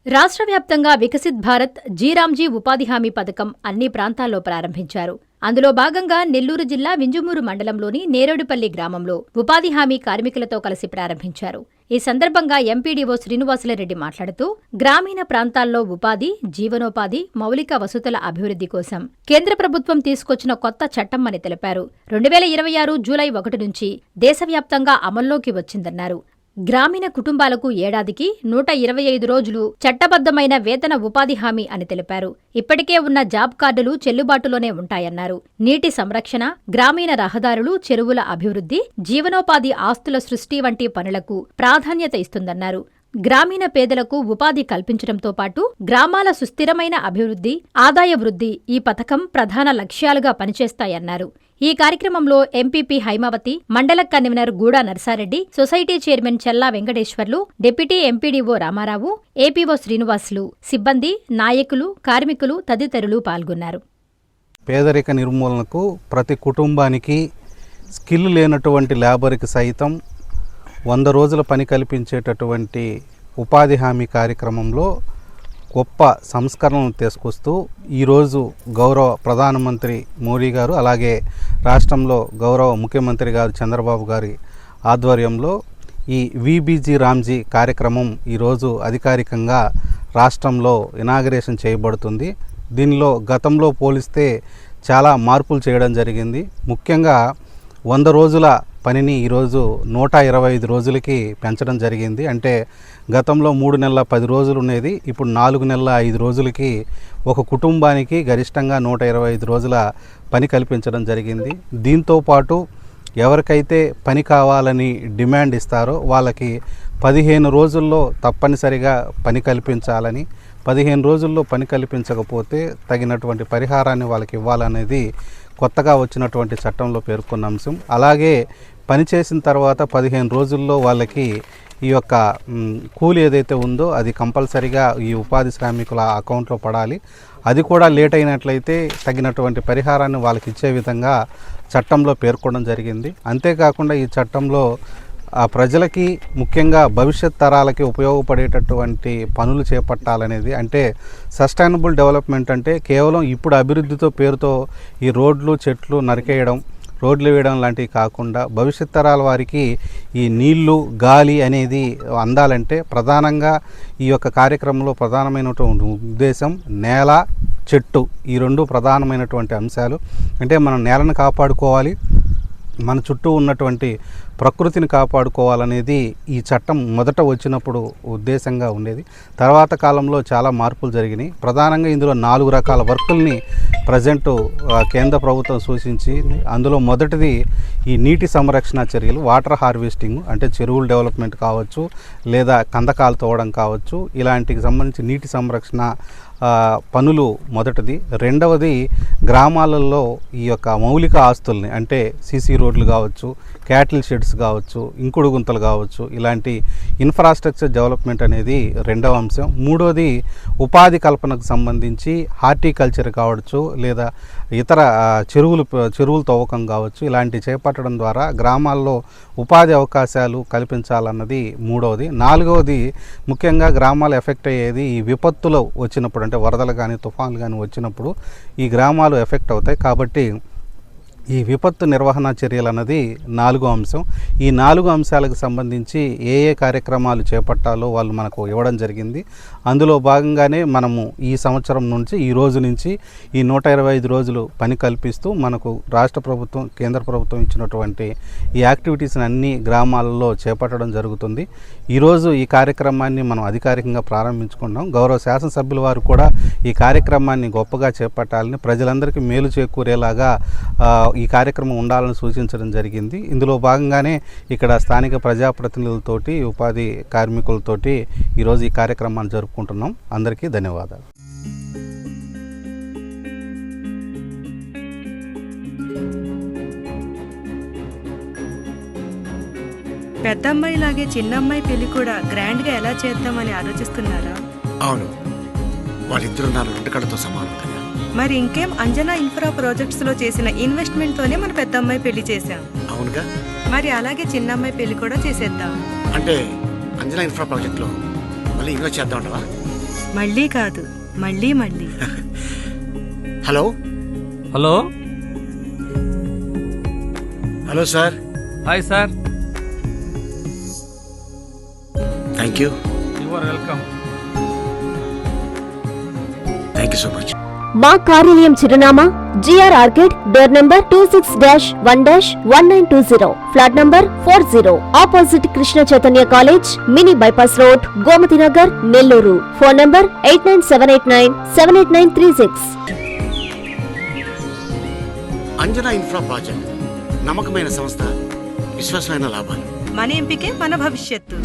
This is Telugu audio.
రాష్ట్ర వ్యాప్తంగా వికసిత్ భారత్ జీరాంజీ ఉపాధి హామీ పథకం అన్ని ప్రాంతాల్లో ప్రారంభించారు. అందులో భాగంగా నెల్లూరు జిల్లా వింజమూరు మండలంలోని నేరేడుపల్లి గ్రామంలో ఉపాధి హామీ కార్మికులతో కలిసి ప్రారంభించారు. ఈ సందర్భంగా ఎంపీడీఓ శ్రీనివాసులరెడ్డి మాట్లాడుతూ, గ్రామీణ ప్రాంతాల్లో ఉపాధి, జీవనోపాధి, మౌలిక వసతుల అభివృద్ధి కోసం కేంద్ర ప్రభుత్వం తీసుకొచ్చిన కొత్త చట్టం అని తెలిపారు. 2026 జూలై 1 నుంచి దేశవ్యాప్తంగా అమల్లోకి వచ్చిందన్నారు. గ్రామీణ కుటుంబాలకు ఏడాదికి 125 రోజులు చట్టబద్దమైన వేతన ఉపాధి హామీ అని తెలిపారు. ఇప్పటికే ఉన్న జాబ్ కార్డులు చెల్లుబాటులోనే ఉంటాయన్నారు. నీటి సంరక్షణ, గ్రామీణ రహదారులు, చెరువుల అభివృద్ధి, జీవనోపాధి ఆస్తుల సృష్టి వంటి పనులకు ప్రాధాన్యత ఇస్తుందన్నారు. గ్రామీణ పేదలకు ఉపాధి కల్పించడంతో పాటు గ్రామాల సుస్థిరమైన అభివృద్ధి, ఆదాయ వృద్ధి ఈ పథకం ప్రధాన లక్ష్యాలుగా పనిచేస్తాయన్నారు. ఈ కార్యక్రమంలో ఎంపీపీ హైమావతి, మండల convener Guda Narsareddy, society chairman Chella Venkateswarlu, deputy MPDO Ramarao, APO Srinivasulu, సిబ్బంది, నాయకులు, కార్మికులు తదితరులు పాల్గొన్నారు. పేదరిక నిర్మూలనకు ప్రతి కుటుంబానికి స్కిల్ లేనటువంటి లేబర్కి సైతం 100 రోజుల పని కల్పించేటటువంటి ఉపాధి హామీ కార్యక్రమంలో గొప్ప సంస్కరణలు తీసుకొస్తూ ఈరోజు గౌరవ ప్రధానమంత్రి మోడీ గారు, అలాగే రాష్ట్రంలో గౌరవ ముఖ్యమంత్రి గారు చంద్రబాబు గారి ఆధ్వర్యంలో ఈ వీబీజీ రామ్జీ కార్యక్రమం ఈరోజు అధికారికంగా రాష్ట్రంలో ఇనాగరేషన్ చేయబడుతుంది. దీనిలో గతంలో పోలిస్తే చాలా మార్పులు చేయడం జరిగింది. ముఖ్యంగా 100 రోజుల పనిని ఈరోజు 125 రోజులకి పెంచడం జరిగింది. అంటే గతంలో 3 నెలల 10 రోజులు ఉండేది, ఇప్పుడు 4 నెలల 5 రోజులకి ఒక కుటుంబానికి గరిష్టంగా 125 రోజుల పని కల్పించడం జరిగింది. దీంతోపాటు ఎవరికైతే పని కావాలని డిమాండ్ ఇస్తారో వాళ్ళకి 15 రోజుల్లో తప్పనిసరిగా పని కల్పించాలని, 15 రోజుల్లో పని కల్పించకపోతే తగినటువంటి పరిహారాన్ని వాళ్ళకి ఇవ్వాలనేది కొత్తగా వచ్చినటువంటి చట్టంలో పేర్కొన్న అంశం. అలాగే పని చేసిన తర్వాత 15 రోజుల్లో వాళ్ళకి ఈ యొక్క కూలి ఏదైతే ఉందో అది కంపల్సరిగా ఈ ఉపాధి శ్రామికుల అకౌంట్లో పడాలి. అది కూడా లేట్ అయినట్లయితే తగినటువంటి పరిహారాన్ని వాళ్ళకి ఇచ్చే విధంగా చట్టంలో పేర్కొనడం జరిగింది. అంతేకాకుండా ఈ చట్టంలో ప్రజలకి, ముఖ్యంగా భవిష్యత్ తరాలకి ఉపయోగపడేటటువంటి పనులు చేపట్టాలనేది. అంటే సస్టైనబుల్ డెవలప్మెంట్ అంటే కేవలం ఇప్పుడు అభివృద్ధితో పేరుతో ఈ రోడ్లు, చెట్లు నరికేయడం, రోడ్లు వేయడం లాంటివి కాకుండా భవిష్యత్ తరాల వారికి ఈ నీళ్లు, గాలి అనేది అందాలంటే ప్రధానంగా ఈ యొక్క కార్యక్రమంలో ప్రధానమైనటువంటి ఉద్దేశం నేల, చెట్టు ఈ 2 ప్రధానమైనటువంటి అంశాలు. అంటే మనం నేలను కాపాడుకోవాలి, మన చుట్టూ ఉన్నటువంటి ప్రకృతిని కాపాడుకోవాలనేది ఈ చట్టం మొదట వచ్చినప్పుడు ఉద్దేశంగా ఉండేది. తర్వాత కాలంలో చాలా మార్పులు జరిగినాయి. ప్రధానంగా ఇందులో 4 రకాల వర్కుల్ని ప్రజెంట్ కేంద్ర ప్రభుత్వం సూచించింది. అందులో మొదటిది ఈ నీటి సంరక్షణ చర్యలు, వాటర్ హార్వెస్టింగ్, అంటే చెరువుల డెవలప్మెంట్ కావచ్చు, లేదా కందకాలు తోవడం కావచ్చు, ఇలాంటికి సంబంధించి నీటి సంరక్షణ పనులు మొదటిది. రెండవది గ్రామాలలో ఈ యొక్క మౌలిక ఆస్తుల్ని, అంటే సీసీ రోడ్లు కావచ్చు, క్యాటిల్ షెడ్స్ కావచ్చు, ఇంకుడు గుంతలు కావచ్చు, ఇలాంటి ఇన్ఫ్రాస్ట్రక్చర్ డెవలప్మెంట్ అనేది రెండవ అంశం. మూడవది ఉపాధి కల్పనకు సంబంధించి హార్టికల్చర్ కావచ్చు, లేదా ఇతర చెరువులు తవ్వకం కావచ్చు, ఇలాంటి చేపట్టడం ద్వారా గ్రామాల్లో ఉపాధి అవకాశాలు కల్పించాలన్నది మూడవది. నాలుగవది ముఖ్యంగా గ్రామాలు ఎఫెక్ట్ అయ్యేది ఈ విపత్తులు వచ్చినప్పుడు, అంటే వరదలు కానీ తుఫాన్లు కానీ వచ్చినప్పుడు ఈ గ్రామాలు ఎఫెక్ట్ అవుతాయి. కాబట్టి ఈ విపత్తు నిర్వహణ చర్యలు అన్నది 4వ అంశం. ఈ 4 అంశాలకు సంబంధించి ఏ కార్యక్రమాలు చేపట్టాలో వాళ్ళు మనకు ఇవ్వడం జరిగింది. అందులో భాగంగానే మనము ఈ సంవత్సరం నుంచి, ఈ రోజు నుంచి ఈ 125 రోజులు పని కల్పిస్తూ మనకు రాష్ట్ర ప్రభుత్వం, కేంద్ర ప్రభుత్వం ఇచ్చినటువంటి ఈ యాక్టివిటీస్ని అన్ని గ్రామాలలో చేపట్టడం జరుగుతుంది. ఈరోజు ఈ కార్యక్రమాన్ని మనం అధికారికంగా ప్రారంభించుకున్నాం. గౌరవ శాసనసభ్యుల వారు కూడా ఈ కార్యక్రమాన్ని గొప్పగా చేపట్టాలని, ప్రజలందరికీ మేలు చేకూరేలాగా ఈ కార్యక్రమం ఉండాలని సూచించడం జరిగింది. ఇందులో భాగంగానే ఇక్కడ స్థానిక ప్రజాప్రతినిధులతోటి, ఉపాధి కార్మికులతోటి ఈరోజు ఈ కార్యక్రమాన్ని జరుపుకుంటున్నాం. అందరికీ ధన్యవాదాలు. పెద్దమ్మాయి లాగే చిన్నమ్మాయి పెళ్లి కూడా గ్రాండ్గా ఎలా చేద్దామని ఆలోచిస్తున్నారా? అవును, వాళ్ళిద్దరూ నా 2 కళ్ళతో సమానం కదా. మరి ఇంకేం, అంజనా ఇన్ఫ్రా ప్రాజెక్ట్స్ లో చేసిన ఇన్వెస్ట్మెంట్ తోనే మన పెద్దమ్మాయి పెళ్లి చేశాం. అవునుగా, మరి అలాగే చిన్నమ్మాయి పెళ్లి కూడా చేసేద్దాం. అంటే అంజనా ఇన్ఫ్రా ప్రాజెక్ట్ లో మళ్ళీ ఇన్వెస్ట్ చేద్దాం అంటావా? మళ్ళీ కాదు, మళ్ళీ మళ్ళీ. Hello hello hello sir. Hi sir, thank you. You are welcome. Thank you so much. మా కార్యాలయం చిరునామా GR orchid, door number 26-1-1920, flat number 40, opposite Krishna Chaitanya college, mini bypass road, Gomati Nagar, Nellore. Phone number 8978978936. Anjana infra project నమ్మకమైన సంస్థ, విశ్వాసమైన లాభాలు. మన ఎంపికే మన భవిష్యత్తు.